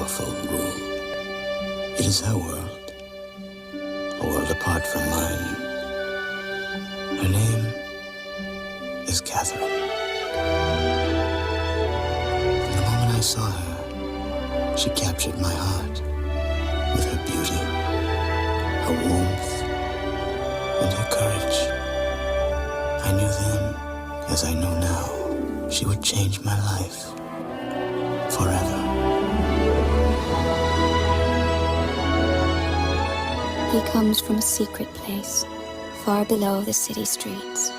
powerful rule. It is her world, a world apart from mine. Her name is Catherine. From the moment I saw her, she captured my heart with her beauty, her warmth, and her courage. I knew then, as I know now, she would change my life forever. He comes from a secret place, far below the city streets,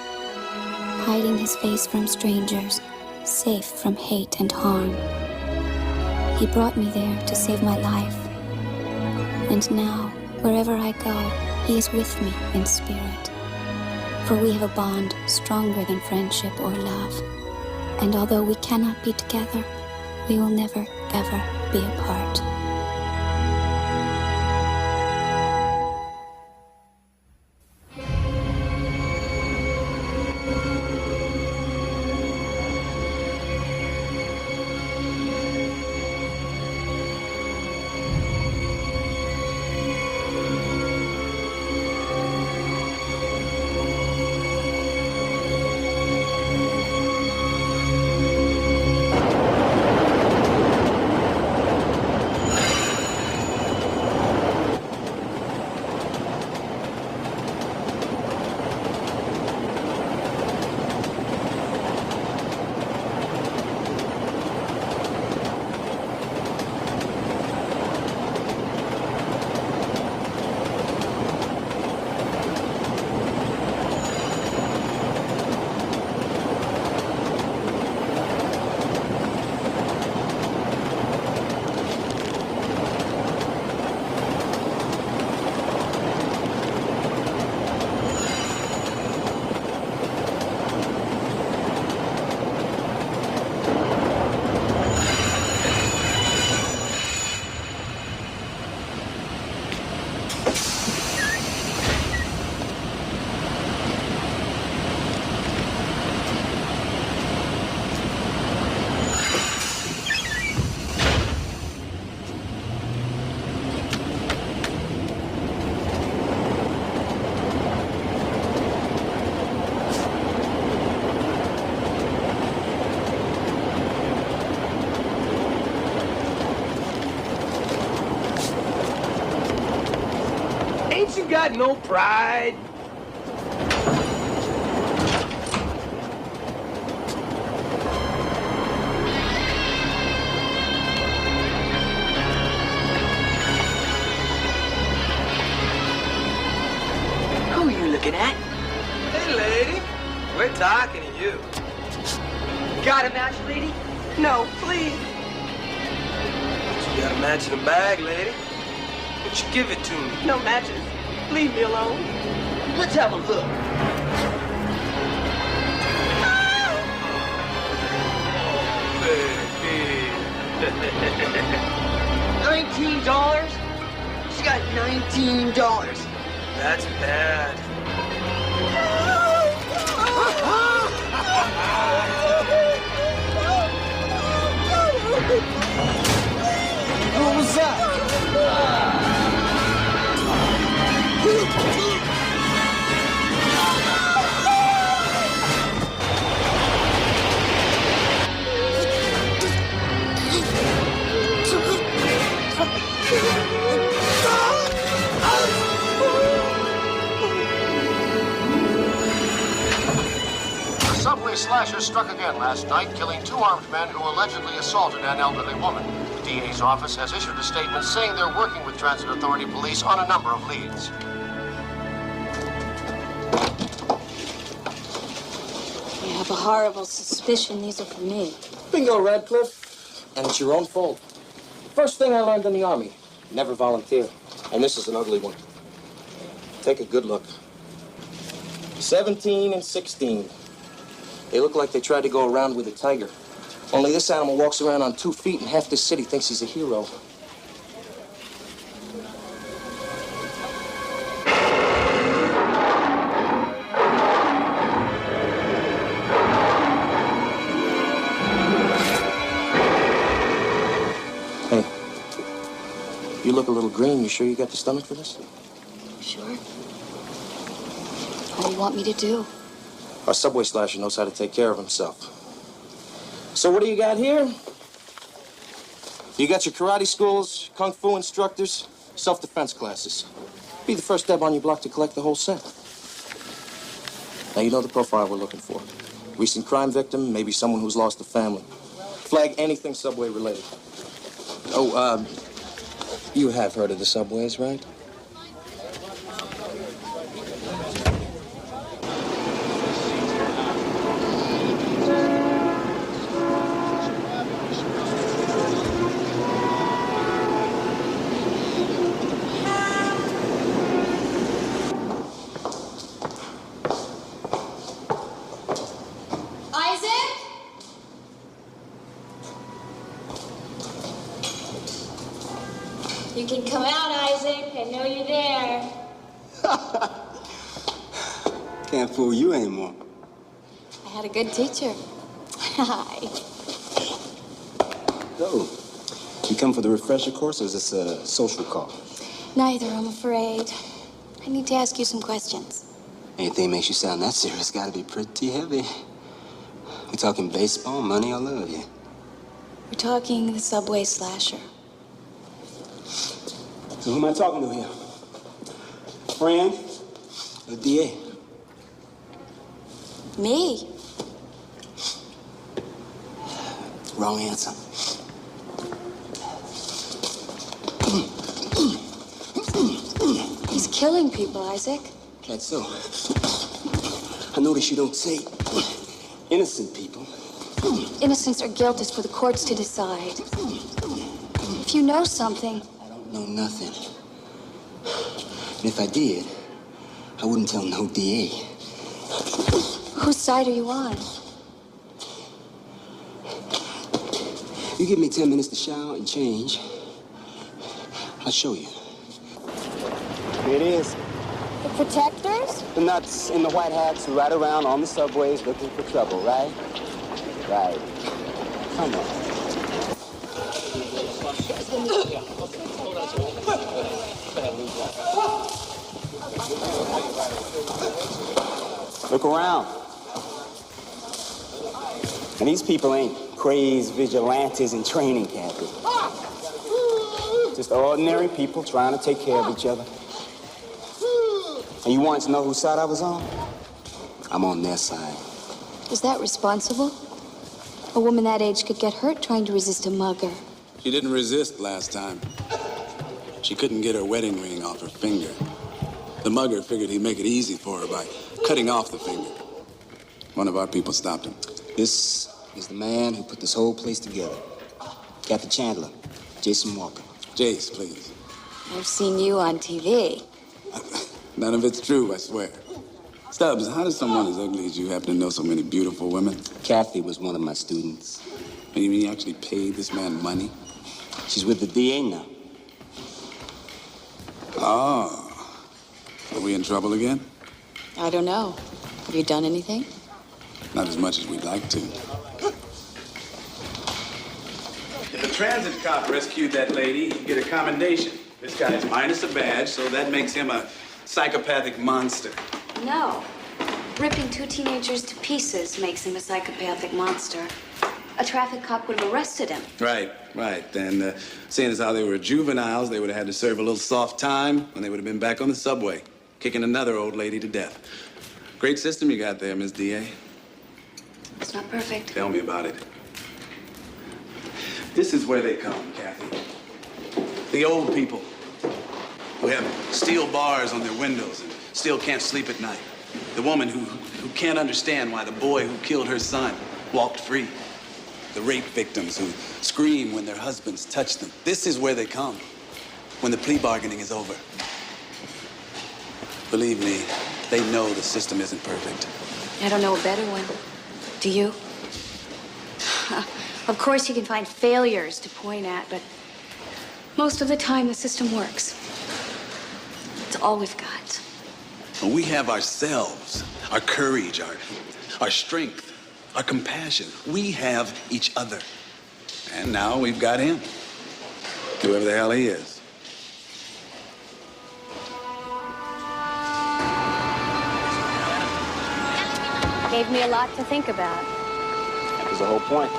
hiding his face from strangers, safe from hate and harm. He brought me there to save my life. And now, wherever I go, he is with me in spirit. For we have a bond stronger than friendship or love. And although we cannot be together, we will never, ever be apart. Ain't you got no pride? Who are you looking at? Hey, lady, we're talking to you. Got a match, lady? No, please. You got a match in the bag, lady? Won't you give it to me? No matches. Leave me alone. Let's have a look. $19? She got $19. That's bad. What was that? A subway slasher struck again last night, killing 2 armed men who allegedly assaulted an elderly woman. The DA's office has issued a statement saying they're working with Transit Authority police on a number of leads. I have a horrible suspicion these are for me. Bingo, Radcliffe. And it's your own fault. First thing I learned in the Army, never volunteer. And this is an ugly one. Take a good look. 17 and 16. They look like they tried to go around with a tiger. Only this animal walks around on 2 feet and half this city thinks he's a hero. Hey, You look a little green. You sure you got the stomach for this? Sure. What do you want me to do? Our subway slasher knows how to take care of himself. So what do you got here? You got your karate schools, kung fu instructors, self-defense classes. Be the first deb on your block to collect the whole set. Now you know the profile we're looking for. Recent crime victim, maybe someone who's lost a family. Flag anything subway related. Oh, you have heard of the subways, right? You can come out, Isaac. I know you're there. Can't fool you anymore. I had a good teacher. Hi. So, you come for the refresher course, or is this a social call? Neither, I'm afraid. I need to ask you some questions. Anything makes you sound that serious, gotta be pretty heavy. We talking baseball, money, or love you? We're talking the subway slasher. So who am I talking to here? Friend or DA? Me? Wrong answer. He's killing people, Isaac. That's so. I notice you don't say innocent people. Innocence or guilt is for the courts to decide. If you know something... I don't know nothing. And if I did, I wouldn't tell no DA. Whose side are you on? You give me 10 minutes to shower and change. I'll show you. Here it is. The protectors? The nuts in the white hats who ride around on the subways looking for trouble, right? Right. Come on. Look around. And these people ain't crazed vigilantes in training camps. Just ordinary people trying to take care of each other. And you wanted to know whose side I was on? I'm on their side. Is that responsible? A woman that age could get hurt trying to resist a mugger. She didn't resist last time. She couldn't get her wedding ring off her finger. The mugger figured he'd make it easy for her by cutting off the finger. One of our people stopped him. This is the man who put this whole place together. Captain Chandler, Jason Walker. Jace, please. I've seen you on TV. None of it's true, I swear. Stubbs, how does someone as ugly as you happen to know so many beautiful women? Kathy was one of my students. You mean you actually paid this man money? She's with the DA now. Oh. Are we in trouble again? I don't know. Have you done anything? Not as much as we'd like to. If a transit cop rescued that lady, he'd get a commendation. This guy's minus a badge, so that makes him a psychopathic monster. No. Ripping two teenagers to pieces makes him a psychopathic monster. A traffic cop would have arrested him. Right. And seeing as how they were juveniles, they would have had to serve a little soft time when they would have been back on the subway, kicking another old lady to death. Great system you got there, Miss D.A. It's not perfect. Tell me about it. This is where they come, Kathy. The old people who have steel bars on their windows and still can't sleep at night. The woman who can't understand why the boy who killed her son walked free. The rape victims who scream when their husbands touch them. This is where they come when the plea bargaining is over. Believe me, they know the system isn't perfect. I don't know a better one. Do you? Of course you can find failures to point at, but most of the time the system works. It's all we've got. But we have ourselves, our courage, our strength, our compassion. We have each other. And now we've got him. Whoever the hell he is. gave me a lot to think about. That was the whole point.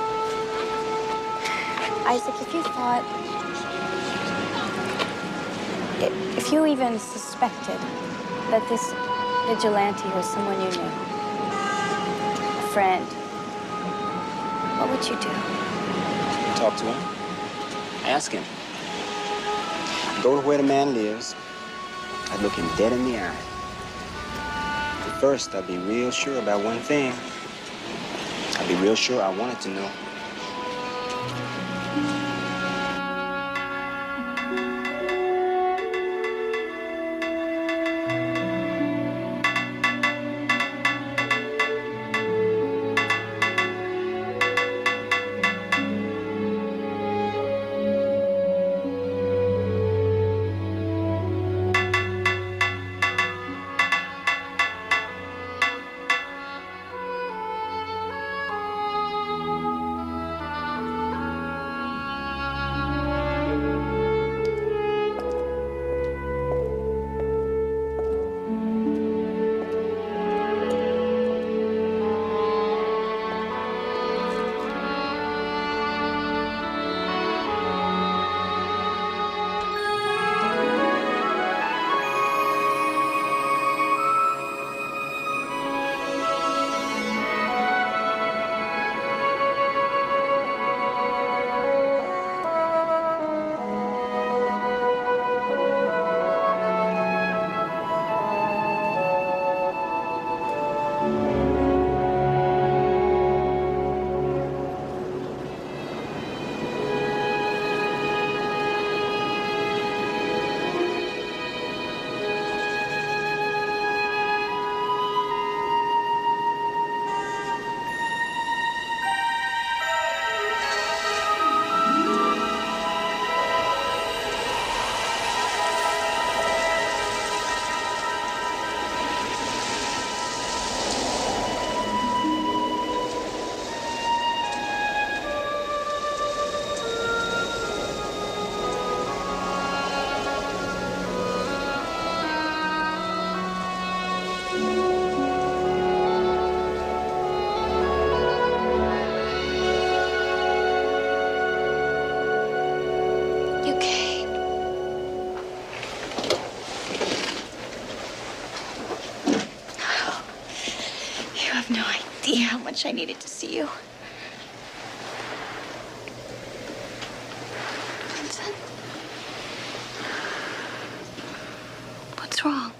Isaac, if you thought... If you even suspected that this vigilante was someone you knew, a friend, what would you do? Talk to him. Ask him. Go to where the man lives. I'd look him dead in the eye. But first, I'd be real sure about one thing. I'd be real sure I wanted to know. How much I needed to see you. Vincent? What's wrong?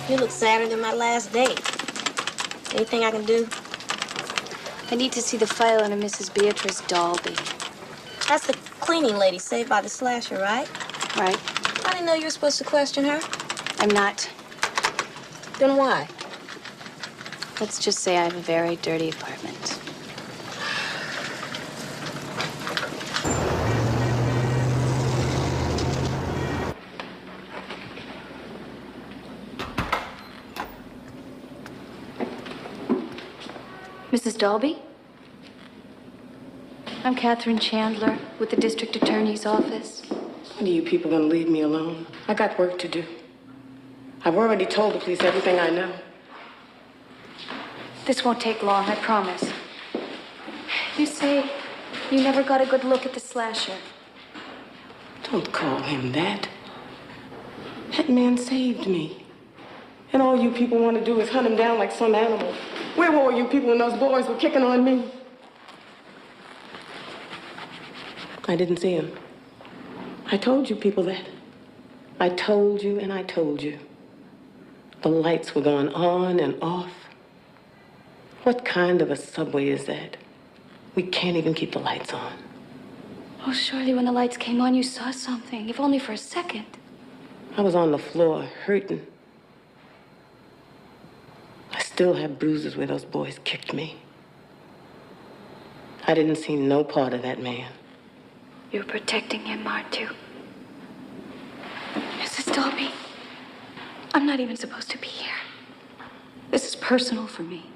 You look sadder than my last date. Anything I can do? I need to see the file on a Mrs. Beatrice Dalby. That's the cleaning lady saved by the slasher, right? Right. I didn't know you were supposed to question her. I'm not. Then why? Let's just say I have a very dirty apartment. Mrs. Dalby? I'm Catherine Chandler with the district attorney's office. When are you people gonna leave me alone? I got work to do. I've already told the police everything I know. This won't take long, I promise. You say you never got a good look at the slasher. Don't call him that. That man saved me. And all you people want to do is hunt him down like some animal. Where were you people when those boys were kicking on me? I didn't see him. I told you people that. I told you and I told you. The lights were going on and off. What kind of a subway is that? We can't even keep the lights on. Oh, surely when the lights came on, you saw something, if only for a second. I was on the floor, hurting. I still have bruises where those boys kicked me. I didn't see no part of that man. You're protecting him, aren't you? Mrs. Dolby, I'm not even supposed to be here. This is personal for me.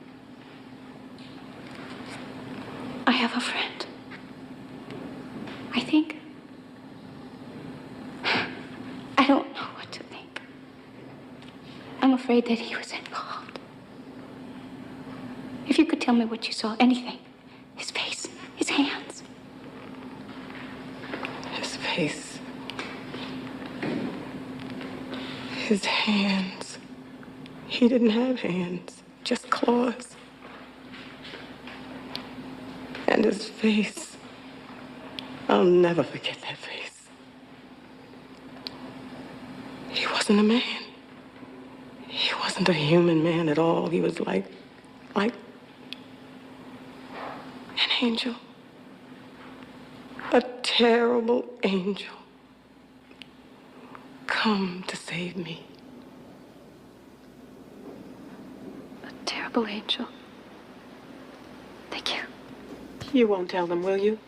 I have a friend. I think. I don't know what to think. I'm afraid that he was involved. If you could tell me what you saw, anything. His face, his hands. His face. His hands. He didn't have hands, just claws. And his face. I'll never forget that face. He wasn't a man. He wasn't a human man at all. He was like an angel. A terrible angel. Come to save me. A terrible angel. Thank you. You won't tell them, will you?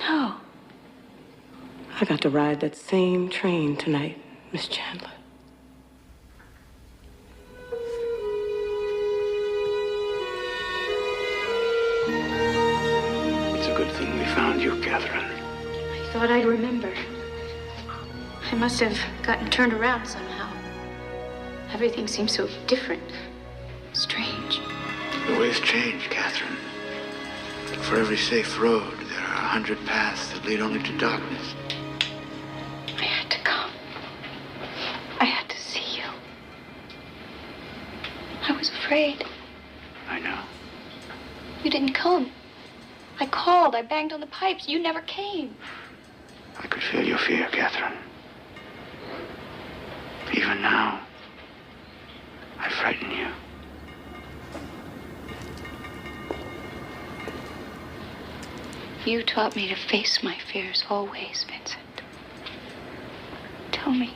No. I got to ride that same train tonight, Miss Chandler. It's a good thing we found you, Catherine. I thought I'd remember. I must have gotten turned around somehow. Everything seems so different. Strange. The ways change, Catherine. For every safe road, there are 100 paths that lead only to darkness. I had to come. I had to see you. I was afraid. I know. You didn't come. I called. I banged on the pipes. You never came. I could feel your fear, Catherine. Even now, I frighten you. You taught me to face my fears always, Vincent. Tell me.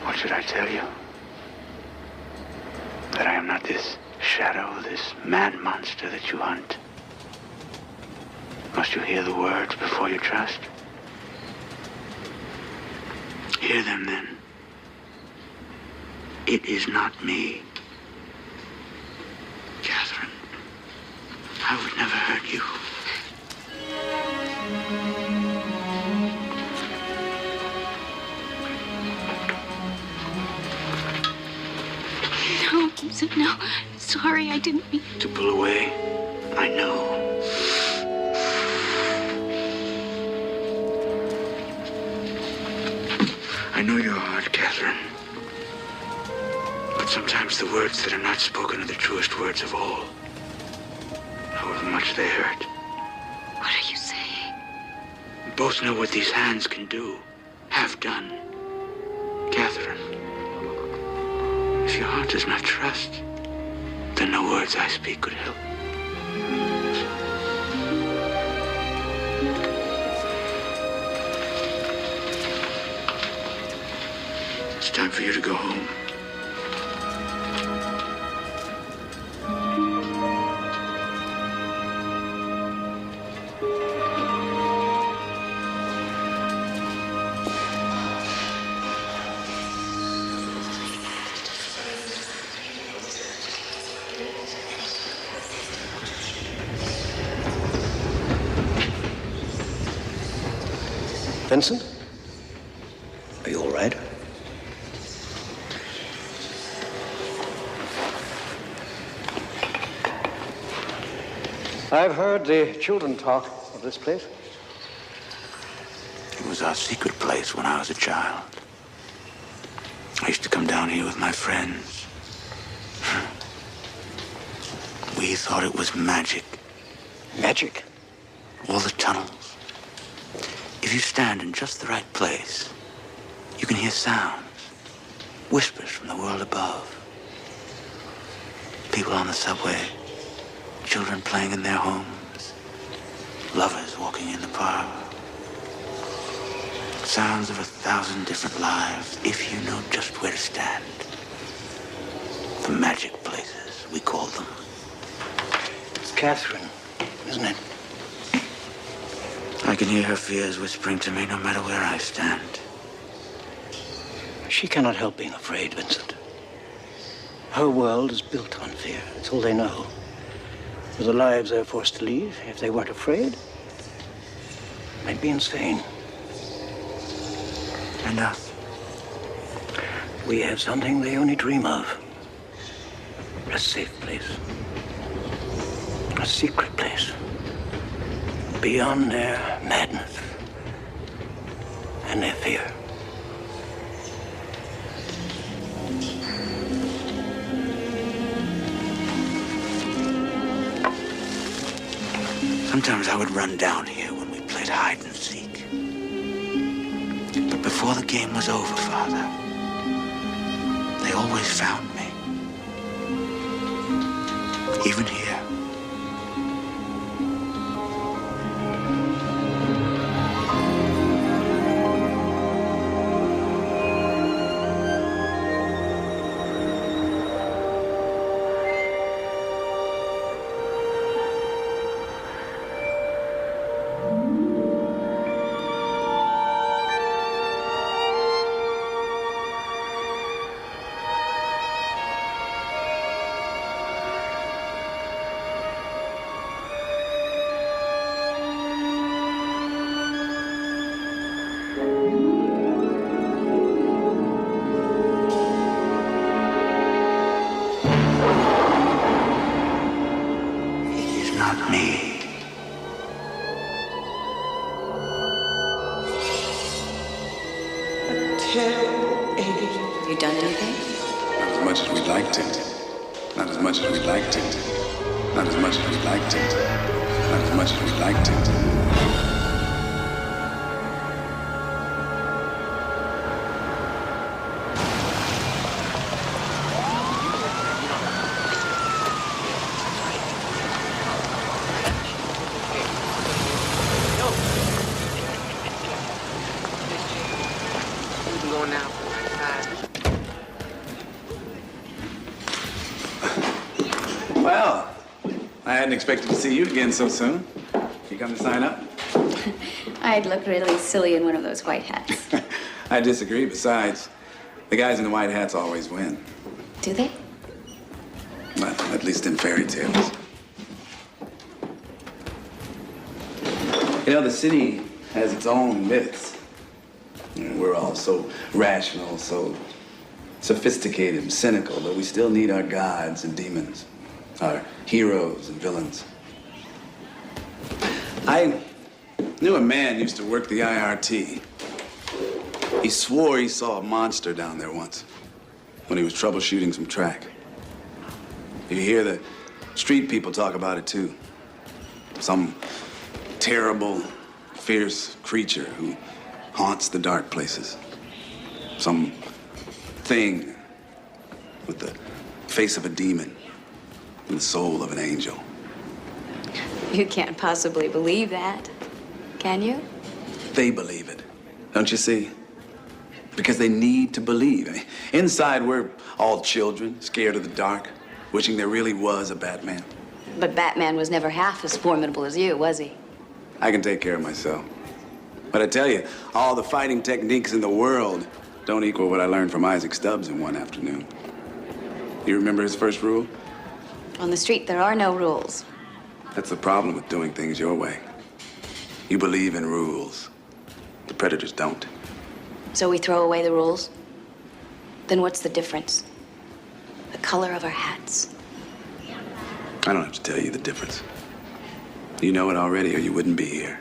What should I tell you? That I am not this shadow, this man monster that you hunt? Must you hear the words before you trust? Hear them then. It is not me. Catherine, I would never hurt you. No, Vincent, no. Sorry, I didn't mean to pull away. I know. I know your heart, Catherine. But sometimes the words that are not spoken are the truest words of all. However much they hurt. What are you saying? We both know what these hands can do, have done. Catherine, if your heart does not trust, then no words I speak could help. It's time for you to go home. Vincent? Are you all right? I've heard the children talk of this place. It was our secret place when I was a child. I used to come down here with my friends. We thought it was magic. Magic? All the tunnels. If you stand in just the right place, you can hear sounds, whispers from the world above. People on the subway, children playing in their homes, lovers walking in the park. Sounds of 1,000 different lives, if you know just where to stand. The magic places, we call them. It's Catherine, isn't it? I can hear her fears whispering to me no matter where I stand. She cannot help being afraid, Vincent. Her world is built on fear. It's all they know. For the lives they're forced to lead, if they weren't afraid, they'd be insane. And us? We have something they only dream of. A safe place. A secret place. Beyond their madness and their fear. Sometimes I would run down here when we played hide and seek. But before the game was over, Father, they always found me. Even here. Not me. Have you done anything? Not as much as we'd like to. Not as much as we'd like to. Not as much as we'd like to. Not as much as we'd like to. Well, I hadn't expected to see you again so soon. You come to sign up? I'd look really silly in one of those white hats. I disagree. Besides, the guys in the white hats always win. Do they? Well, at least in fairy tales. You know, the city has its own myths. You know, we're all so rational, so sophisticated and cynical, but we still need our gods and demons, our heroes and villains. I knew a man used to work the IRT. He swore he saw a monster down there once when he was troubleshooting some track. You hear the street people talk about it too. Some terrible, fierce creature who haunts the dark places. Some thing with the face of a demon and the soul of an angel. You can't possibly believe that, can you? They believe it, don't you see? Because they need to believe. I mean, inside, we're all children, scared of the dark, wishing there really was a Batman. But Batman was never half as formidable as you, was he? I can take care of myself. But I tell you, all the fighting techniques in the world don't equal what I learned from Isaac Stubbs in one afternoon. You remember his first rule? On the street, there are no rules. That's the problem with doing things your way. You believe in rules. The predators don't. So we throw away the rules? Then what's the difference? The color of our hats. I don't have to tell you the difference. You know it already, or you wouldn't be here.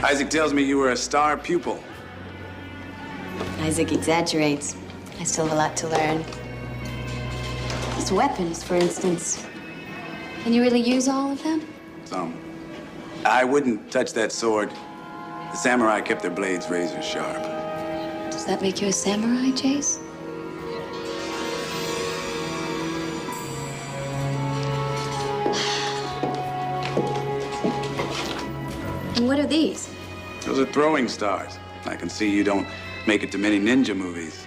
Isaac tells me you were a star pupil. Isaac exaggerates. I still have a lot to learn. His weapons, for instance. Can you really use all of them? Some. I wouldn't touch that sword. The samurai kept their blades razor sharp. Does that make you a samurai, Jace? And what are these? Those are throwing stars. I can see you don't make it to many ninja movies.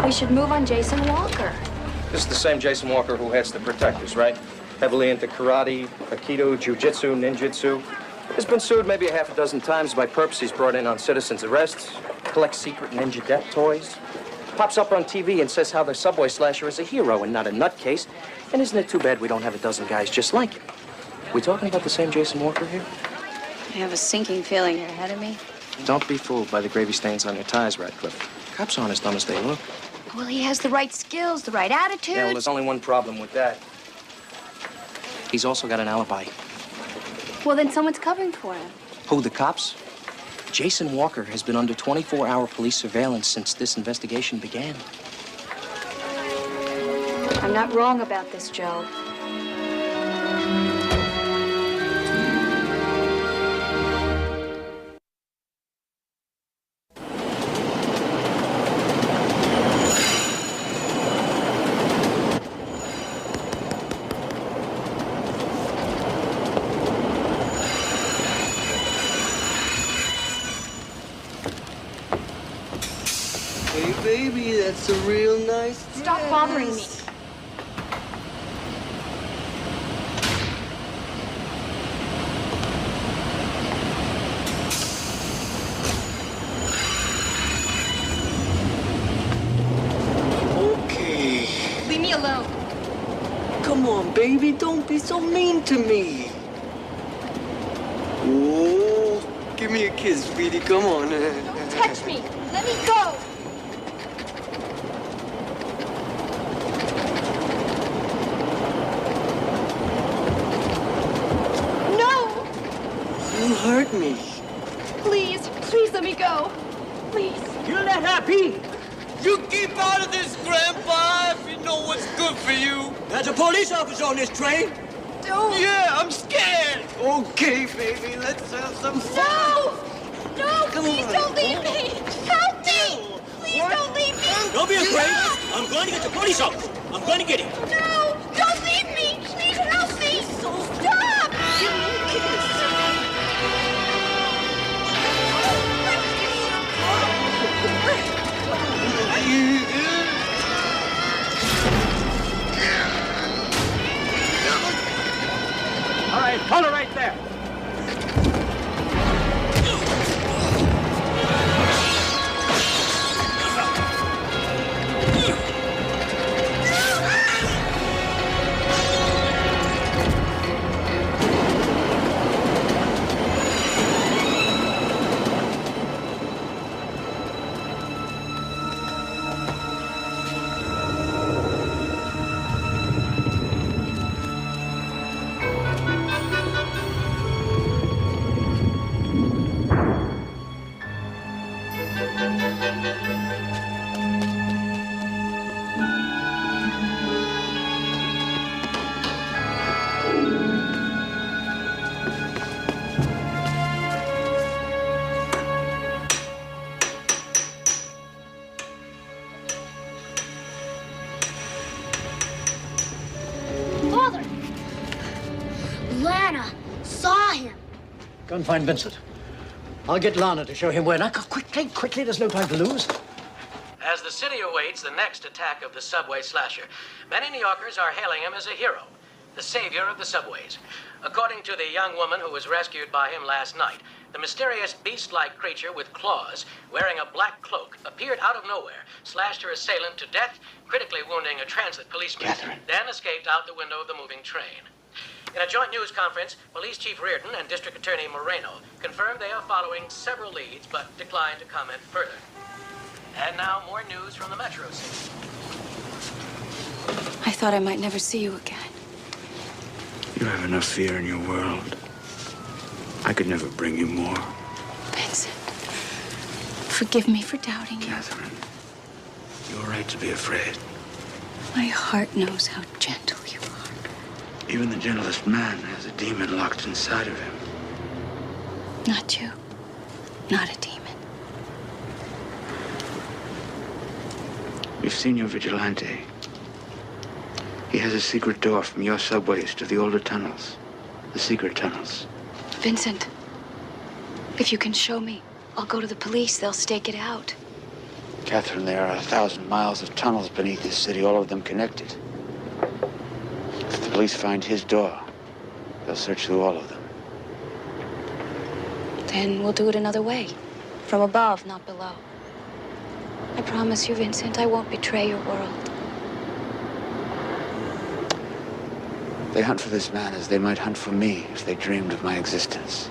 We should move on Jason Walker. This is the same Jason Walker who heads the Protectors, right? Heavily into karate, aikido, jujitsu, ninjutsu. Has been sued maybe a half a dozen times by perps he's brought in on citizens' arrests, collects secret ninja death toys, pops up on TV and says how the subway slasher is a hero and not a nutcase. And isn't it too bad we don't have a dozen guys just like him? We talking about the same Jason Walker here? I have a sinking feeling you're ahead of me. Don't be fooled by the gravy stains on your ties, Radcliffe. Cops aren't as dumb as they look. Well, he has the right skills, the right attitude. Yeah, well, there's only one problem with that. He's also got an alibi. Well, then someone's covering for him. Who, the cops? Jason Walker has been under 24-hour police surveillance since this investigation began. I'm not wrong about this, Joe. Hey, baby, that's a real nice Stop bothering me. Okay. Leave me alone. Come on, baby, don't be so mean to me. Oh, give me a kiss, sweetie, come on. Don't touch me. Let me go. No! You hurt me. Please, please let me go. Please. You let her be. You keep out of this, Grandpa, if you know what's good for you. There's a police officer on this train. Don't. Yeah, I'm scared. Okay, baby, let's have some fun. No! No, Come please on. don't leave me. Help me. Please don't leave me. Don't be afraid. I'm going to get the police officer. I'm going to get him. No, don't leave me. Please help me. Stop. Give me a kiss. All right, hold it right there. Father! Lana saw him. Go and find Vincent. I'll get Lana to show him where. Now, quickly, there's no time to lose. As the city awaits the next attack of the subway slasher, many New Yorkers are hailing him as a hero, the savior of the subways. According to the young woman who was rescued by him last night, the mysterious beast-like creature with claws, wearing a black cloak, appeared out of nowhere, slashed her assailant to death, critically wounding a transit policeman, then escaped out the window of the moving train. In a joint news conference, Police Chief Reardon and District Attorney Moreno confirmed they are following several leads, but declined to comment further. And now, more news from the Metro City. I thought I might never see you again. You have enough fear in your world. I could never bring you more. Vincent, forgive me for doubting you. Catherine, you're right to be afraid. My heart knows how gentle you are. Even the gentlest man has a demon locked inside of him. Not you. Not a demon. We've seen your vigilante. He has a secret door from your subways to the older tunnels. The secret tunnels. Vincent, if you can show me, I'll go to the police. They'll stake it out. Catherine, there are 1,000 miles of tunnels beneath this city, all of them connected. If the police find his door, they'll search through all of them. Then we'll do it another way. From above, not below. I promise you, Vincent, I won't betray your world. They hunt for this man as they might hunt for me if they dreamed of my existence.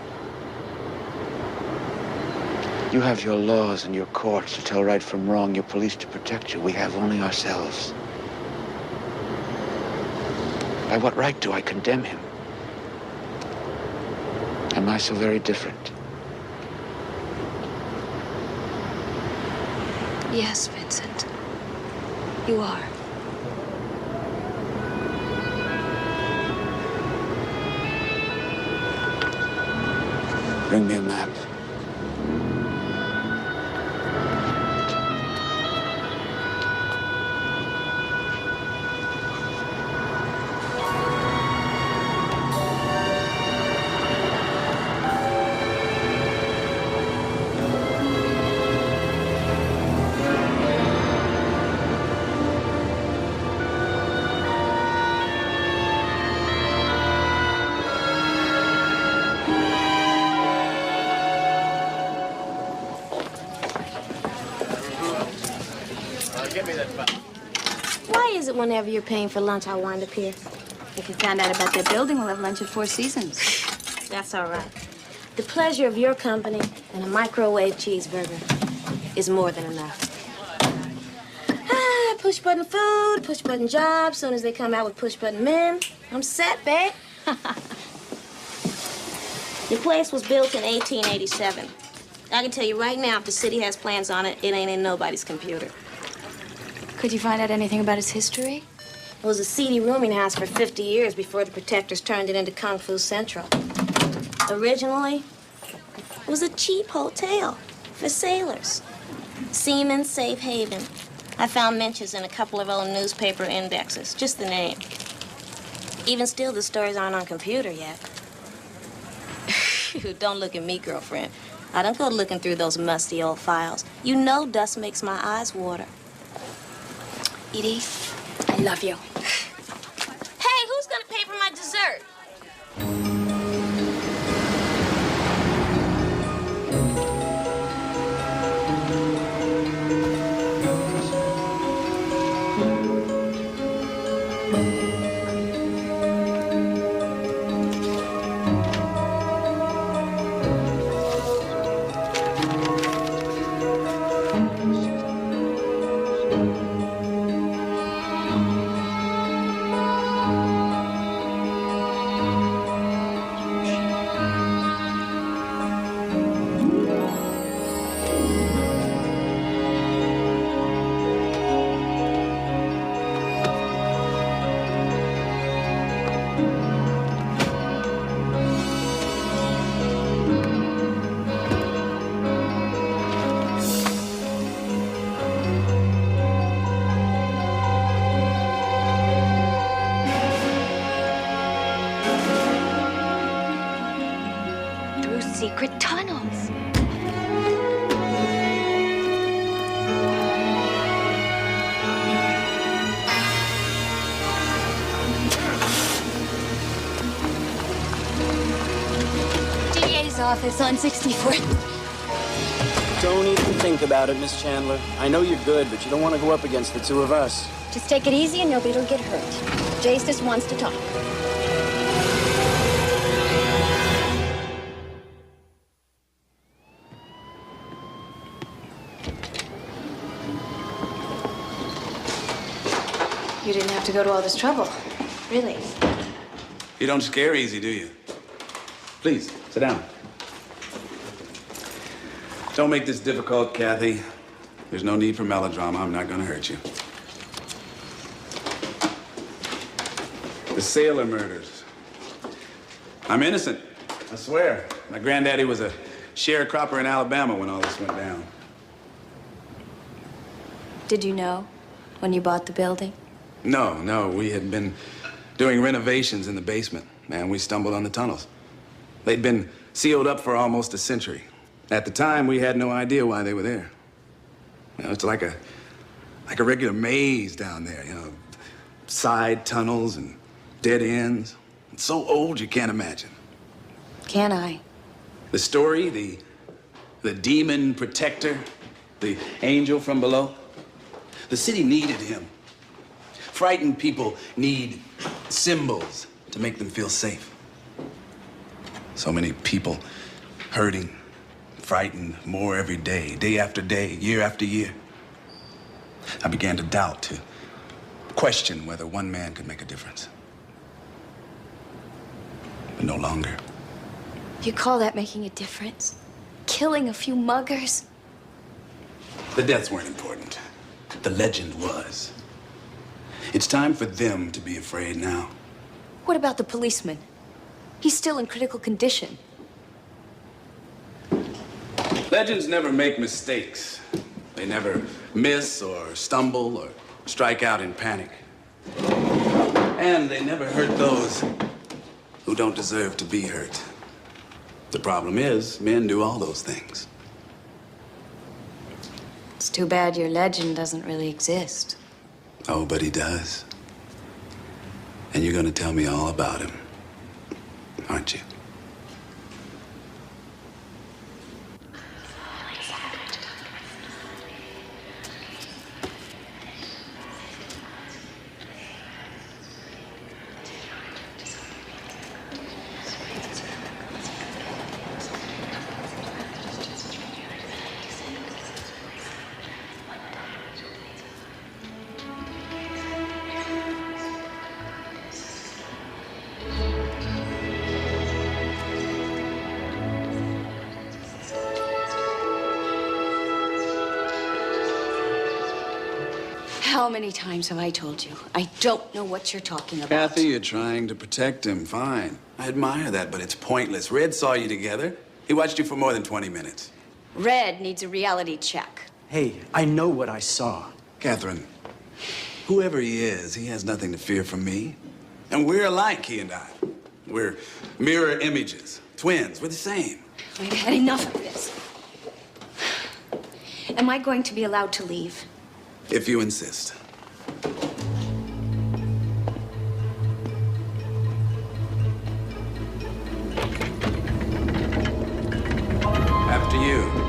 You have your laws and your courts to tell right from wrong, your police to protect you. We have only ourselves. By what right do I condemn him? Am I so very different? Yes, Vincent. You are. Bring me a map. Why is it whenever you're paying for lunch, I wind up here? If you found out about that building, we'll have lunch at Four Seasons. That's all right. The pleasure of your company and a microwave cheeseburger is more than enough. Push-button food, push-button jobs. Soon as they come out with push-button men, I'm set, babe. Your place was built in 1887. I can tell you right now, if the city has plans on it, it ain't in nobody's computer. Could you find out anything about its history? It was a seedy rooming house for 50 years before the protectors turned it into Kung Fu Central. Originally, it was a cheap hotel for sailors. Seaman's Safe Haven. I found mentions in a couple of old newspaper indexes, just the name. Even still, the stories aren't on computer yet. Don't look at me, girlfriend. I don't go looking through those musty old files. You know dust makes my eyes water. Edie, I love you. Hey, who's gonna pay for my dessert? Secret tunnels. DA's office on 64th. Don't even think about it, Miss Chandler. I know you're good, but you don't want to go up against the two of us. Just take it easy and nobody will get hurt. Jace just wants to talk. You didn't have to go to all this trouble. Really? You don't scare easy, do you? Please, sit down. Don't make this difficult, Kathy. There's no need for melodrama. I'm not gonna hurt you. The Sailor murders. I'm innocent, I swear. My granddaddy was a sharecropper in Alabama when all this went down. Did you know when you bought the building? No, we had been doing renovations in the basement, and we stumbled on the tunnels. They'd been sealed up for almost a century. At the time, we had no idea why they were there. You know, it's like a regular maze down there, you know, side tunnels and dead ends. It's so old you can't imagine. Can I? The story, the demon protector, the angel from below. The city needed him. Frightened people need symbols to make them feel safe. So many people hurting, frightened more every day after day, year after year. I began to doubt, to question whether one man could make a difference. But no longer. You call that making a difference? Killing a few muggers? The deaths weren't important. The legend was. It's time for them to be afraid now. What about the policeman? He's still in critical condition. Legends never make mistakes. They never miss or stumble or strike out in panic. And they never hurt those who don't deserve to be hurt. The problem is, men do all those things. It's too bad your legend doesn't really exist. Oh, but he does. And you're gonna tell me all about him, aren't you? How many times have I told you? I don't know what you're talking about. Kathy, you're trying to protect him. Fine. I admire that, but it's pointless. Red saw you together. He watched you for more than 20 minutes. Red needs a reality check. Hey, I know what I saw. Catherine, whoever he is, he has nothing to fear from me. And we're alike, he and I. We're mirror images, twins. We're the same. I've had enough of this. Am I going to be allowed to leave? If you insist. After you.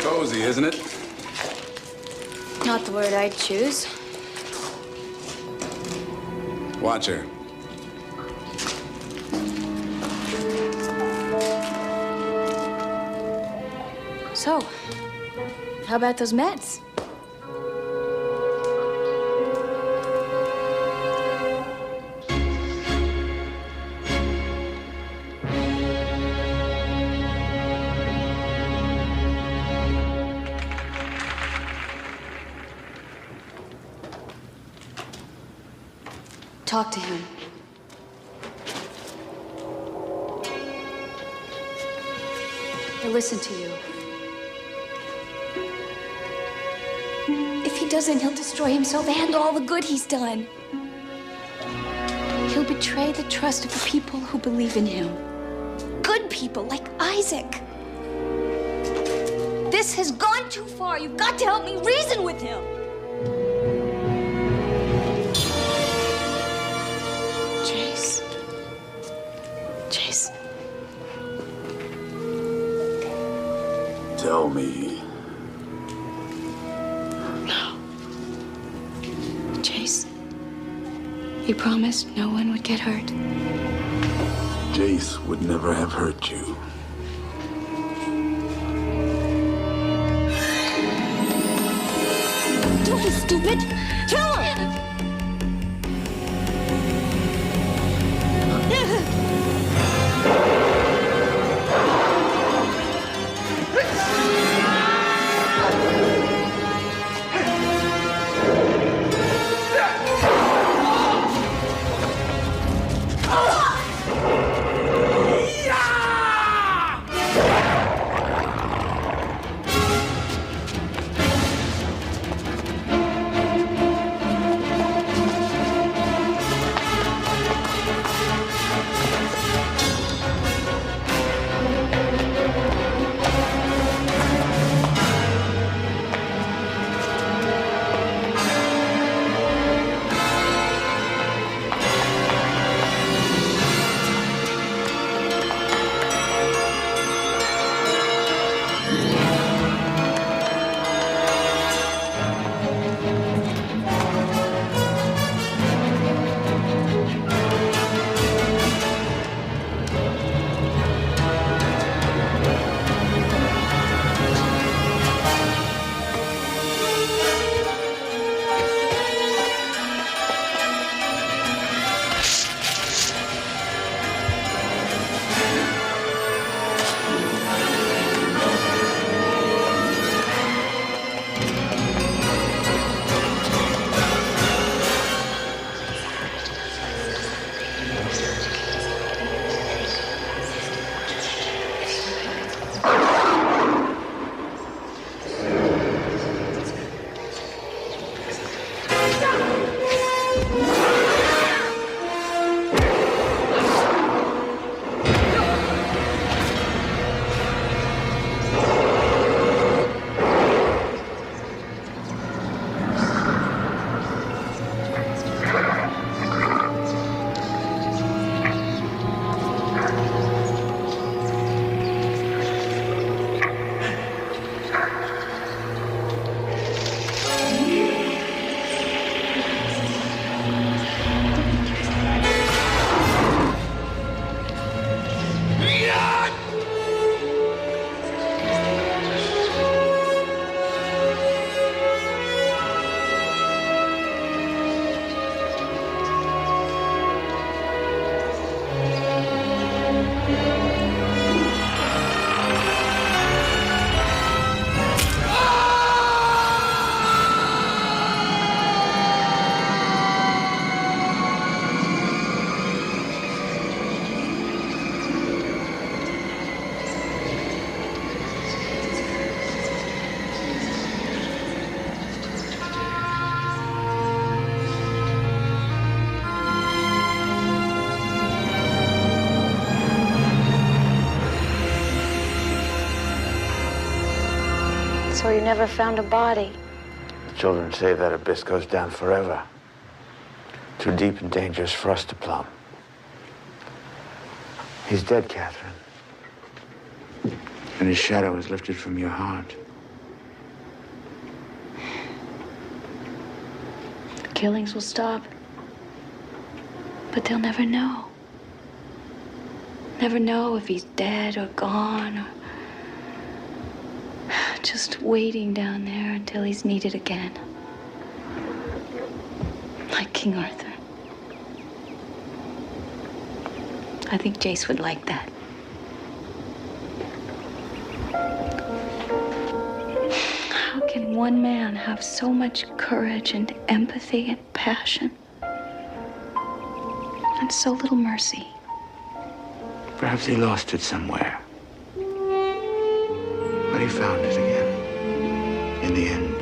Cozy, isn't it? Not the word I'd choose. Watch her. So, how about those meds? Talk to him. He'll listen to you. If he doesn't, he'll destroy himself and all the good he's done. He'll betray the trust of the people who believe in him. Good people like Isaac. This has gone too far. You've got to help me reason with him. Jace. Jace. Tell me. No. Jace. You promised no one would get hurt. Jace would never have hurt you. Don't be stupid. Kill him. So you never found a body? The children say that abyss goes down forever. Too deep and dangerous for us to plumb. He's dead, Catherine. And his shadow is lifted from your heart. The killings will stop. But they'll never know. Never know if he's dead or gone or just waiting down there until he's needed again. Like King Arthur. I think Jace would like that. How can one man have so much courage and empathy and passion and so little mercy? Perhaps he lost it somewhere. But he found it again. In the end.